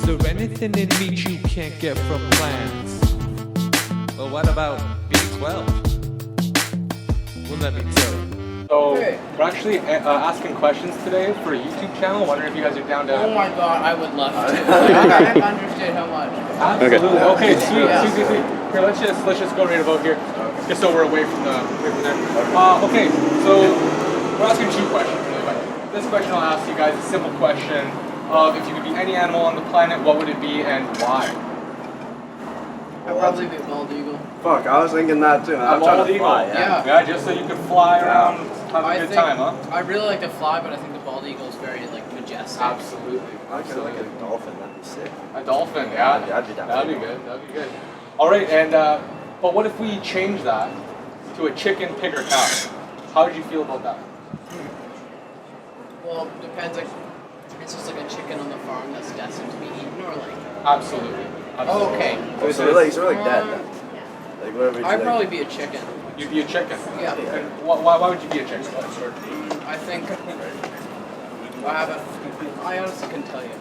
there anything in meat you can't get from plants? Well, what about B12? Well, let me tell you. So we're actually asking questions today for a YouTube channel. Wondering if you guys are down to. Oh my god, I would love to. I can't understand how much. Absolutely. Okay, sweet. Here, let's just go right about here, just so we're away from there. Okay, so we're asking two questions. Really, but this question I'll ask you guys is a simple question of if you could be any animal on the planet, what would it be and why? I'd probably be a bald eagle. Fuck, I was thinking that too. I'm bald trying to eagle. fly, Yeah, just so you could fly around, have a good time, huh? I really like to fly, but I think the bald eagle is very like majestic. Absolutely. I could like a dolphin, that'd be sick. A dolphin, yeah. That'd be down. That'd be good. That'd be good. All right, and but what if we change that to a chicken, pig, or cow? How would you feel about that? Well, depends. Like, it's just like a chicken on the farm that's destined to be eaten, or like. Absolutely. Oh, okay. So really dead then. Like whatever. I'd probably be a chicken. You'd be a chicken. Yeah. And why would you be a chicken? I think I honestly couldn't tell you.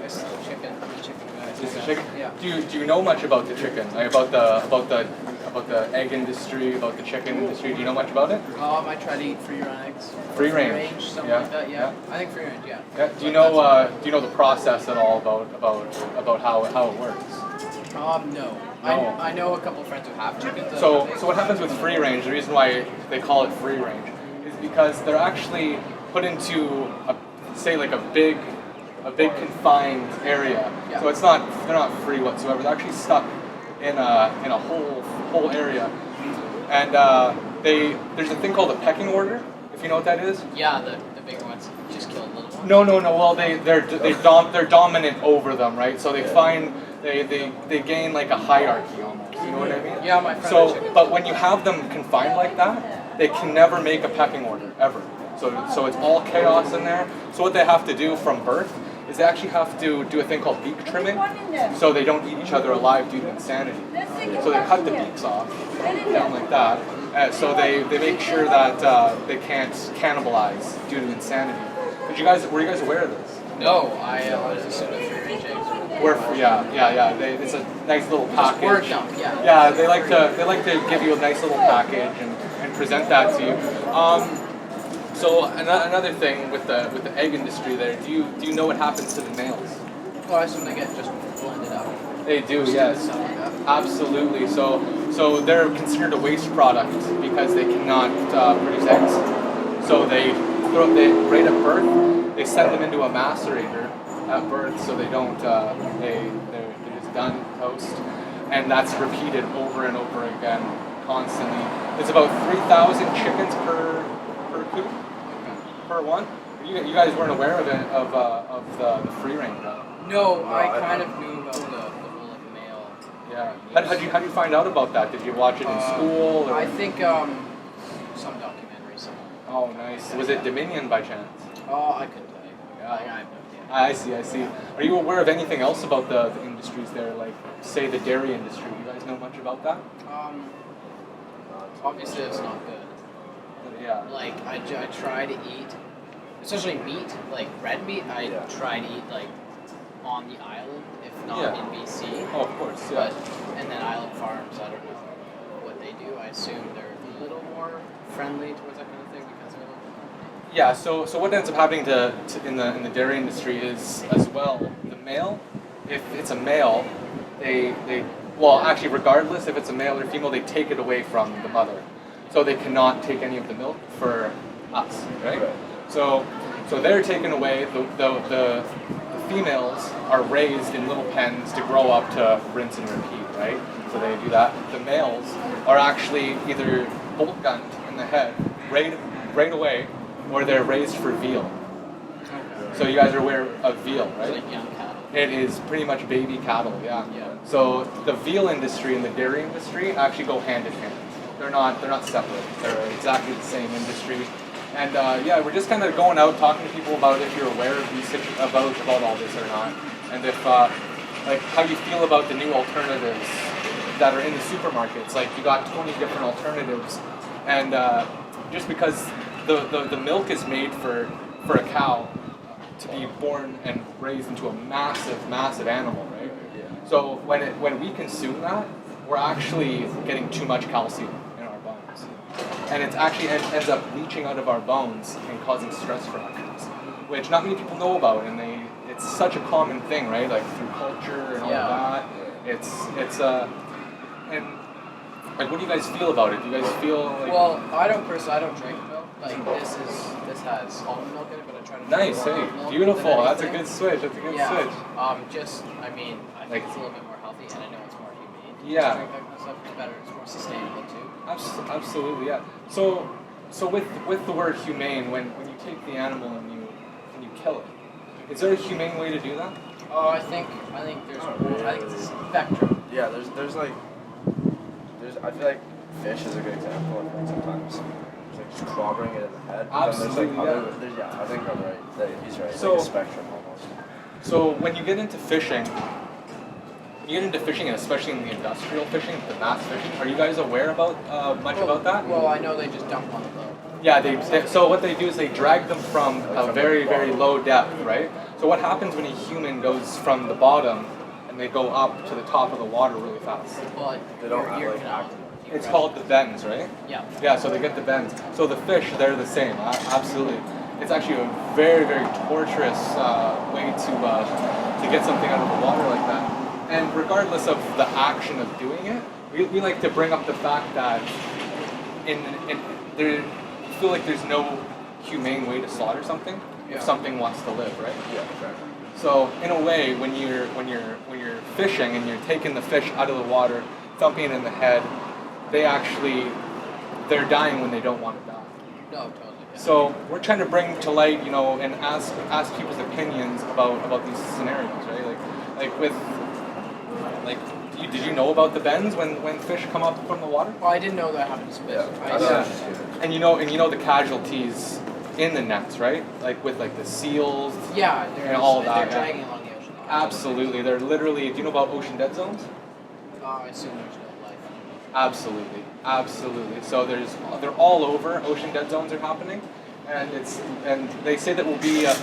It's a chicken. I'm a chicken guy. Just a chicken? Yeah. Do you know much about the chicken? Like about the egg industry, about the chicken industry? Do you know much about it? I try to eat free eggs. Free range. Something Yeah. like that. Yeah. I think free range. Yeah. Yeah. Do you know the process at all about how it works? No. I know a couple of friends who have chickens. So what happens with free range? The reason why they call it free range is because they're actually put into a big confined area. Yeah. So they're not free whatsoever. They're actually stuck in a whole area, and there's a thing called a pecking order. If you know what that is. Yeah, the bigger ones just kill the little ones. No. Well, they're dominant over them, right? So they gain like a hierarchy almost. You know what I mean? Yeah, my friend. had chickens. But when you have them confined like that, they can never make a pecking order ever. So it's all chaos in there. So what they have to do from birth is they actually have to do a thing called beak trimming, so they don't eat each other alive due to insanity. So they cut the beaks off down like that. So they make sure that they can't cannibalize due to insanity. Were you guys aware of this? No, I was assuming free range eggs. It's a nice little package. Word dump, yeah. Yeah, they like to give you a nice little package and present that to you. So another thing with the egg industry there, do you know what happens to the males? Well, I assume they get just blended out. They do, yes. Absolutely. So they're considered a waste product because they cannot produce eggs. So they right at birth, they send them into a macerator at birth, so they don't they're just done toast, and that's repeated over and over again constantly. There's about 3,000 chickens per coop, per one. You guys weren't aware of it of the free range, right? No, I kind of knew about the whole like male. Yeah. How did you find out about that? Did you watch it in school? Or? I think some documentary somewhere. Oh, nice. Was it Dominion by chance? Oh, I couldn't tell you. Yeah. I have no idea. I see. Are you aware of anything else about the industries there, like say the dairy industry? Do you guys know much about that? Obviously it's not good. Yeah. Like I try to eat, especially meat, like red meat. I try to eat like on the island, if not in BC. Oh, of course. Yeah. And then island farms, I don't know what they do. I assume they're a little more friendly towards that kind of thing because they're a little bit. Yeah. So what ends up happening in the dairy industry is as well the male. If it's a male, actually regardless if it's a male or female, they take it away from the mother. So they cannot take any of the milk for us, right? So they're taken away. The females are raised in little pens to grow up to rinse and repeat, right? So they do that. The males are actually either bolt gunned in the head right away, or they're raised for veal. So you guys are aware of veal, right? It's like young cattle. It is pretty much baby cattle, yeah. So the veal industry and the dairy industry actually go hand in hand. They're not separate. They're exactly the same industry. And we're just kind of going out talking to people about if you're aware of these about all this or not, and if like how you feel about the new alternatives that are in the supermarkets. Like you got 20 different alternatives, and just because the milk is made for a cow, to be born and raised into a massive animal, right? Yeah. So when we consume that, we're actually getting too much calcium in our bones, and it actually ends up leaching out of our bones and causing stress fractures, which not many people know about, and it's such a common thing, right? Like through culture and all of that. It's and like, what do you guys feel about it? Do you guys feel like... Well, I don't drink milk. Like this has almond milk in it, but I try to Nice, drink hey, more milk beautiful. than That's a anything. good switch. That's a good Yeah. switch. I mean, I think it's a little bit more healthy, and I know it's more humane. to Yeah. drink that kind of stuff. It's better. It's more sustainable too. Absolutely, yeah. So with the word humane, when you take the animal and you kill it, is there a humane way to do that? Oh, I think there's I think it's a spectrum. Yeah, there's like, I feel like fish is a good example. I think sometimes it's like just clobbering it in the head. Absolutely, And then there's like I think I'm right. He's right. It's So- like a spectrum almost. So when you get into fishing, and especially in the industrial fishing, the mass fishing, are you guys aware about much about that? Well, I know they just dump on the boat. Yeah, so what they do is they drag them from a very, very low depth, right? So what happens when a human goes from the bottom and they go up to the top of the water really fast? Well, They don't have you're like canal. active. It's called the bends, right? Yeah. Yeah, so they get the bends. So the fish, they're the same, absolutely. It's actually a very, very torturous way to get something out of the water like that. And regardless of the action of doing it, we like to bring up the fact that there, I feel like there's no humane way to slaughter something if something wants to live, right? Yeah, exactly. So in a way, when you're fishing and you're taking the fish out of the water, thumping it in the head, they're dying when they don't want to die. No, totally. Yeah. So we're trying to bring to light, and ask people's opinions about these scenarios, right? Did you know about the bends when fish come up from the water? Well, I didn't know that happened to fish. Yeah. And you know the casualties in the nets, right? Like with like the seals. Yeah, And all that, they're yeah. dragging along the ocean. Absolutely, they're literally. Do you know about ocean dead zones? I assume there's no life. Absolutely. So they're all over. Ocean dead zones are happening, and they say that will be a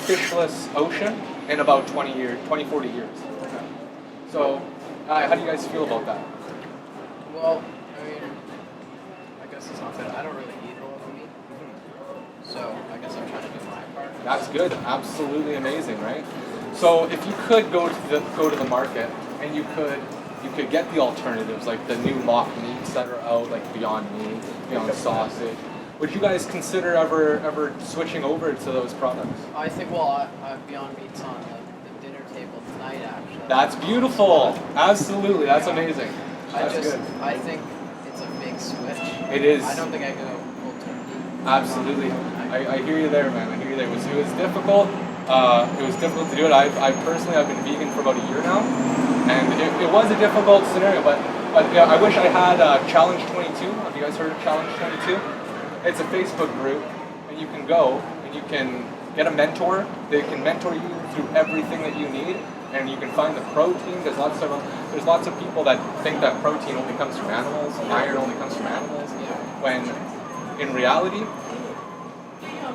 fishless ocean in about 40 years. So, how do you guys feel about that? Well, I mean, I guess it's not good. I don't really eat a lot of meat, so I guess I'm trying to do my part. That's good. Absolutely amazing, right? So if you could go to the market and you could get the alternatives like the new mock meats that are out, like Beyond Meat, Beyond Sausage. Would you guys consider ever switching over to those products? I think Beyond Meat's on the dinner table tonight, actually. That's beautiful. Absolutely, that's amazing. That's good. I think it's a big switch. It is. I don't think I could go full turkey. Absolutely. I hear you there, man. I hear you there. It was difficult. It was difficult to do it. I've been vegan for about a year now, and it was a difficult scenario. But yeah, I wish I had Challenge 22. Have you guys heard of Challenge 22? It's a Facebook group, and you can go and you can get a mentor. They can mentor you through everything that you need, and you can find the protein. There's lots of people that think that protein only comes from animals, and iron only comes from animals. When in reality,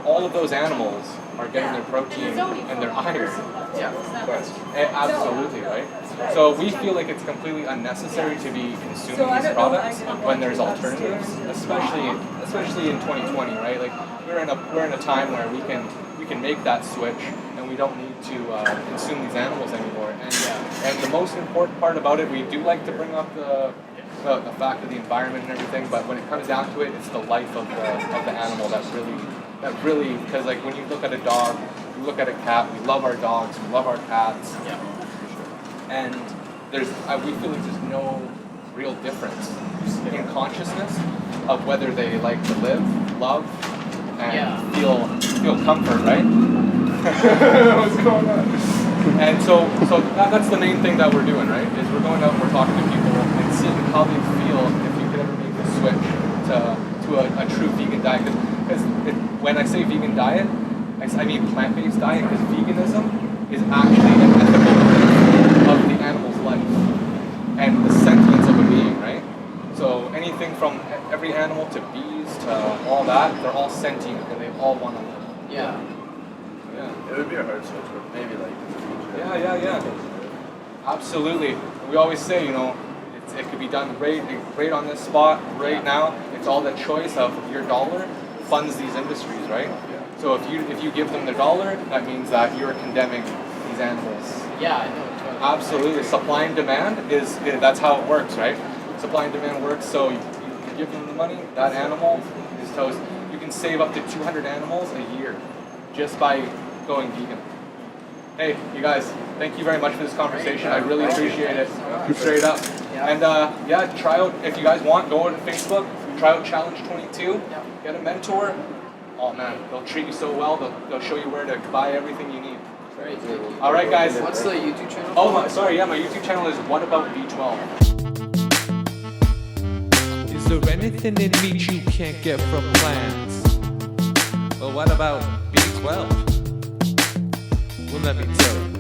all of those animals are getting their protein and their iron. Absolutely, right? So we feel like it's completely unnecessary to be consuming these products when there's alternatives, especially in 2020, right? Like we're in a time where we can make that switch and we don't need to consume these animals anymore. And the most important part about it, we do like to bring up the fact of the environment and everything, but when it comes down to it, it's the life of the animal that really, because like when you look at a dog, you look at a cat, we love our dogs, we love our cats, and we feel like there's no real difference in consciousness of whether they like to live, love, and feel comfort, right? What's going on? And so that's the main thing that we're doing, right? Is we're going out, we're talking to people and seeing how they feel if you could ever make the switch to a true vegan diet. Because when I say vegan diet, I mean plant-based diet, because veganism is actually an ethical belief of the animal's life and the sentience of a being, right? So anything from every animal to bees to all that, they're all sentient and they all want to live. Yeah. It be a hard switch, but maybe like in the future. Yeah. Absolutely. We always say, it could be done right on this spot, right now. It's all the choice of your dollar funds these industries, right? Yeah. So if you give them the dollar, that means that you're condemning these animals. Yeah, I know. Totally. Absolutely. Supply and demand that's how it works, right? Supply and demand works. So you give them the money, that animal is toast. You can save up to 200 animals a year just by going vegan. Hey, you guys, thank you very much for this conversation. I really appreciate it. Straight up. Yeah. And try out, if you guys want, go on Facebook, try out Challenge 22, Yeah. get a mentor. Oh man, they'll treat you so well, they'll show you where to buy everything you need. Great, thank you. All right, guys. What's the YouTube channel? Oh, my YouTube channel is What About B12. Is there anything in meat you can't get from plants? Well, what about B12? Well, let me tell you.